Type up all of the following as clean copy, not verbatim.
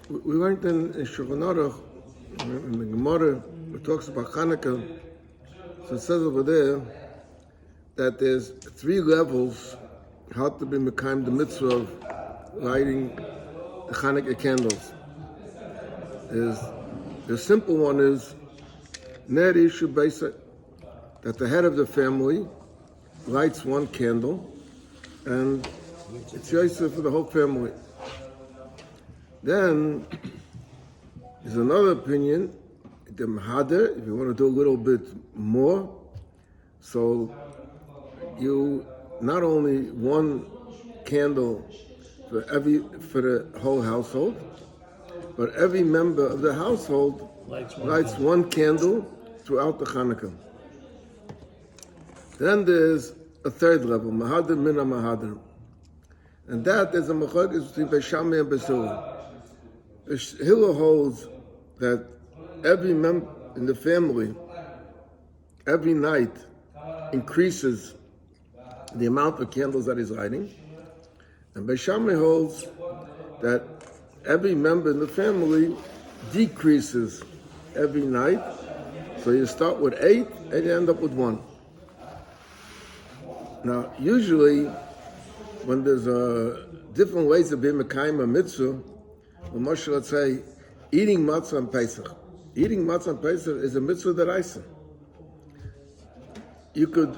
We learned in Shulchan Aruch, in the Gemara, it talks about Chanukah. So it says over there that there's 3 levels how to be mekayim the mitzvah of lighting the Chanukah candles. The simple one is Ner Ishu Basic, that the head of the family lights 1 candle, and it's Yosef for the whole family. Then there's another opinion, the Mahader, if you want to do a little bit more, so you not only 1 candle for the whole household, but every member of the household lights 1 candle throughout the Chanukah. Then there's a 3rd level, Mahader Mina Mahader. And that there's a machlokes between Beis Shammai and Beis Hillel. Hillel holds that every member in the family, every night, increases the amount of candles that he's lighting. And Beis Shammai holds that every member in the family decreases every night. So you start with 8 and you end up with 1. Now, usually, when there's different ways of being mekayim a mitzvah, Moshe, let's say, eating matzah on Pesach. Eating matzah on Pesach is a mitzvah deraisa. You could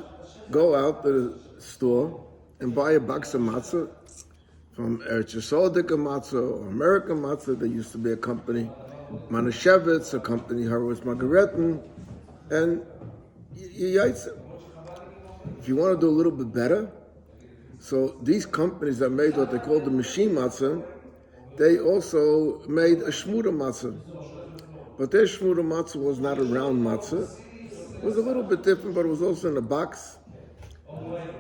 go out to the store and buy a box of matzah from Eretz Yisrael matzah or American matzah. There used to be a company, Manischewitz, a company, Harvard Margaretten, and you eat it. If you want to do a little bit better, so these companies that made what they call the machine matzah, they also made a shmura matzah. But their shmura matzah was not a round matzah. It was a little bit different, but it was also in a box.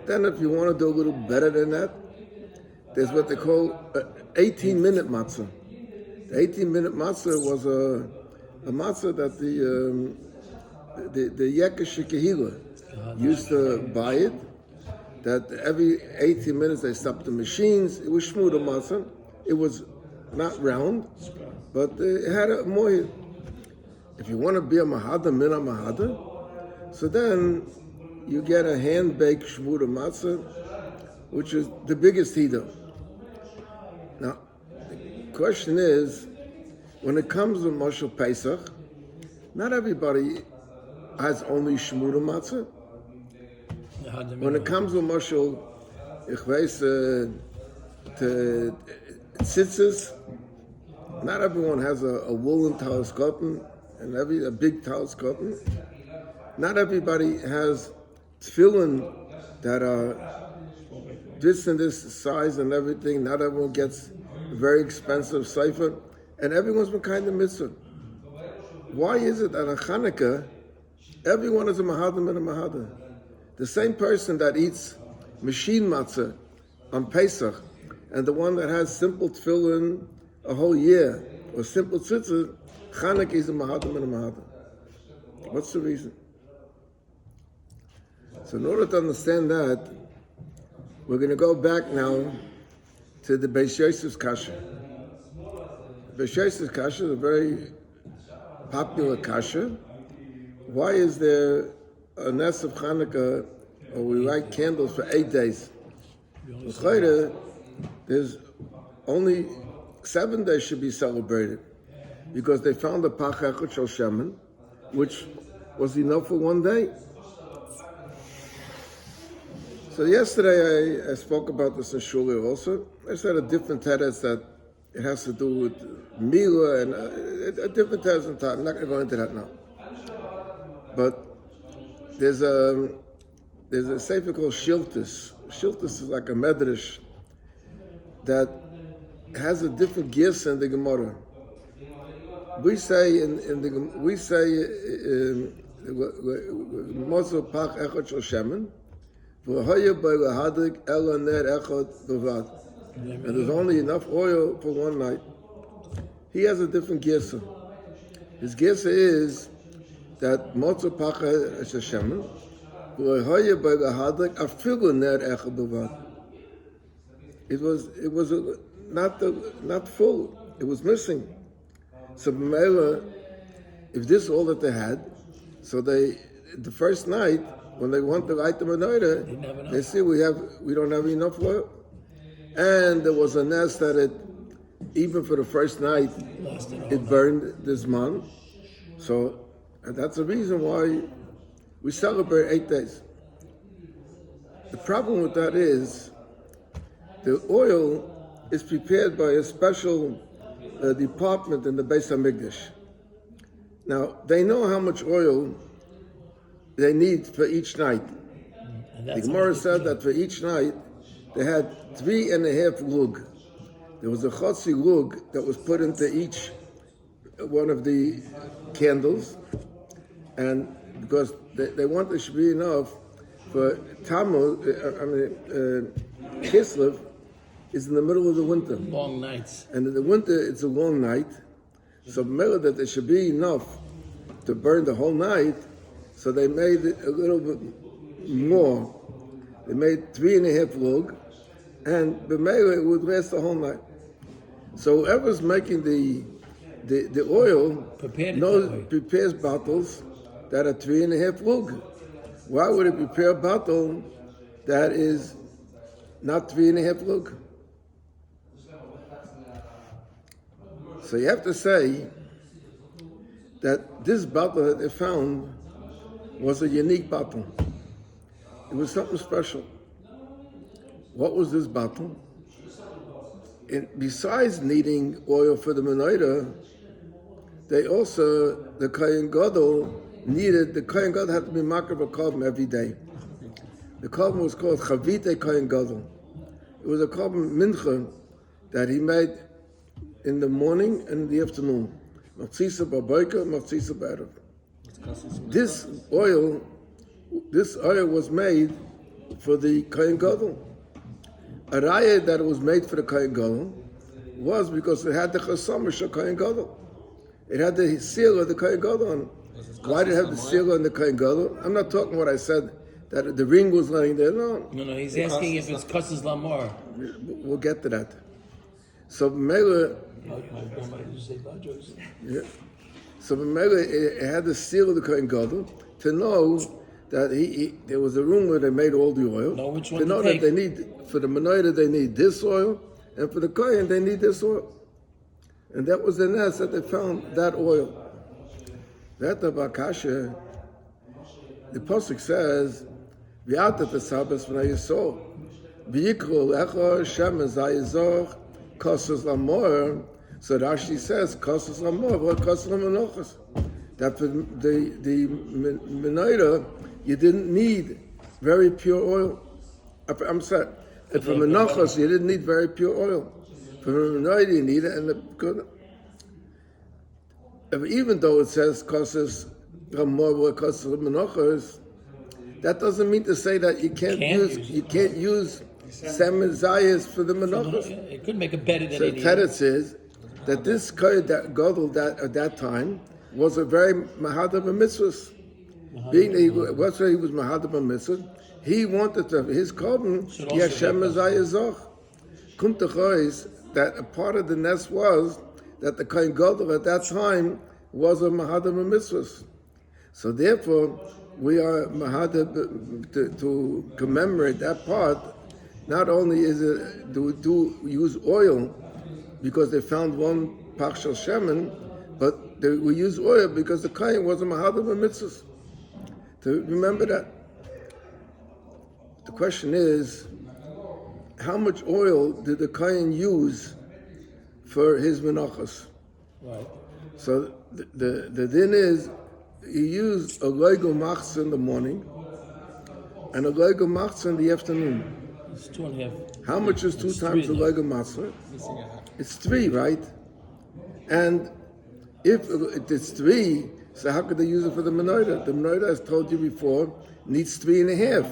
Then if you want to do a little better than that, there's what they call an 18-minute matzah. The 18-minute matzah was a matzah that the Yekesh Kehila used to buy it, that every 18 minutes they stopped the machines. It was shmura matzah. It was not round, but it had a moed. If you want to be a mahada, mina mahada, so then you get a hand-baked shmura matzah, which is the biggest hida. Now, the question is, when it comes to Moshe Pesach, not everybody has only shmura matzah. When it comes to Moshe, ich weiß, to tzitzis, not everyone has a woolen talus cotton and a big talus cotton. Not everybody has tefillin that are this and this size and everything. Not everyone gets a very expensive sefer, and everyone's been kind of mitzvah. Why is it that on Chanukah, everyone is a mahadim and a mahada? The same person that eats machine matzah on Pesach and the one that has simple tefillin a whole year, or simple tzitzit, Chanukah is a mahadim and a mahada. What's the reason? So in order to understand that, we're going to go back now to the Beis Yosef's kasha. Beis Yosef's kasha is a very popular kasha. Why is there a nest of Chanukah, or we light candles for 8 days? There's only 7 days should be celebrated, because they found the Pach Echad Shel Shemen, which was enough for 1 day. So yesterday I spoke about this in Shule also. I said a different teretz that it has to do with Mila and a different teretz in time. I'm not going to go into that now. But there's a sefer called Shiltus. Shiltus is like a medrash that has a different gis in the Gemara. We say Mozo Pach Echad Shel Shemen, and there's only enough oil for 1 night. He has a different gisa. His gisa is that Mozo Pach Echad Shel Shemen, it was not full. it was missing. So B'meila, if this is all that they had, so the first night when they want to light the menorah, they see we don't have enough oil, and there was a nest that even for the first night it burned this month. So and that's the reason why we celebrate 8 days. The problem with that is the oil is prepared by a special department in the Beis HaMikdash. Now, they know how much oil they need for each night. The Gemara said that for each night, they had 3.5 lug. There was a chotzi lug that was put into each one of the candles, and because they want there should be enough for Tammuz, Kislev is in the middle of the winter. Long nights. And in the winter, it's a long night. So remember that there should be enough to burn the whole night. So they made it a little bit more. They made 3.5 lug, and b'meila it would last the whole night. So whoever's making the oil prepares bottles that are 3.5 lug. Why would it prepare a bottle that is not 3.5 lug? So you have to say that this bottle that they found was a unique bottle. It was something special. What was this bottle? Besides needing oil for the menorah, the Kohen Gadol had to be marked of a korban every day. The korban was called Chavite Kohen Gadol. It was a korban mincha that he made in the morning and in the afternoon. Machzisa b'boker, machzisa b'erev. This oil was made for the Kohen Gadol. A raya that it was made for the Kohen Gadol was because it had the chasamish of Kohen Gadol. It had the seal of the Kohen Gadol on it. Why did it have the seal on the Kohen Gadol? I'm not talking what I said, that the ring was lying there. No, he's asking if it's Kosses Lamor. We'll get to that. So Mela, so Mela, it had the seal of the Kohen Gadol to know that there was a room where they made all the oil. To know that they need, for the menorah they need this oil, and for the Kohen they need this oil. And that was the nest that they found that oil. That the Bakasha, the Pasuk says, V'atat esabes v'nei Yisrael, v'yikru lecha Shem ezayizor kosas lamor. So Rashi says kosas lamor, what kosas lamenochas. That for the menorah you didn't need very pure oil. I'm sorry, and for menochas you didn't need very pure oil. For menorah you need it, and even though it says kosas lamor, kosas menochas, that doesn't mean to say that you can't use semen zayis for the menachos. It could make a better than it. So Teretz says that this gadol that at that time was a very mahadab mitzvahs. Being that he was mahadab mitzvah, he wanted to his korban Yashem zayis zoch. That a part of the nest was that the kohen gadol at that time was a mahadab mitzvahs. So therefore, we are mahadab to commemorate that part. Not only is it do use oil because they found one pachshel shemen, but we use oil because the kohen was a mahadab mitzvahs. To remember that. The question is, how much oil did the kohen use for his menachos? Right. So the din is, he used a loigel machzah in the morning and a loigel machzah in the afternoon. It's 2.5. How much is 2 times the loigel machzah? It's 3, right? And if it's 3, so how could they use it for the menorah? The menorah, as told you before, needs 3.5,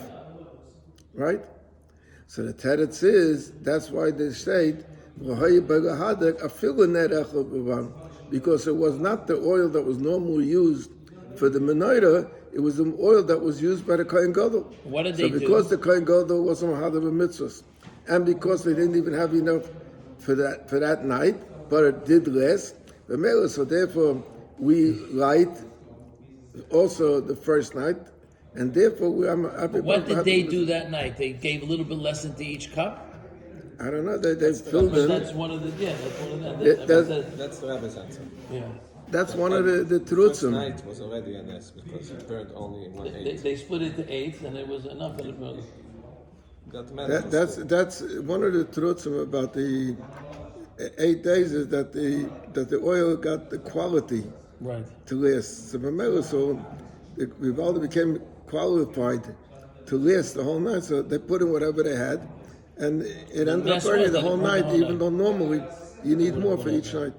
right? So the teretz is, that's why they say, because it was not the oil that was normally used for the menorah, it was the oil that was used by the Kohen Gadol. What did they do? So because the Kohen Gadol was a mahadab mitzvahs, and because they didn't even have enough for that night, but it did last. So therefore, we light also the first night, and therefore we are. What did they do that night? They gave a little bit less into each cup? I don't know. They filled Because in. that's one of the, that's one of them. That's the rabbi's answer. Yeah. That's one of the First truths. night was already a nest because it burned only one eighth. They split it to eighths, and it was enough. And it was, Got medical That's school. one of the truths about the 8 days is that the oil got the quality right. to last. So the Vivaldi became qualified to last the whole night. So they put in whatever they had, and it ended up burning the whole night. Even though normally you need more for each night.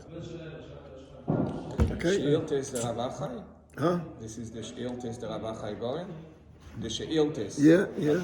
Okay. She'iltis the Rabachai. Huh? This is the She'iltis the Rabachai Goren. The She'iltis. Yeah.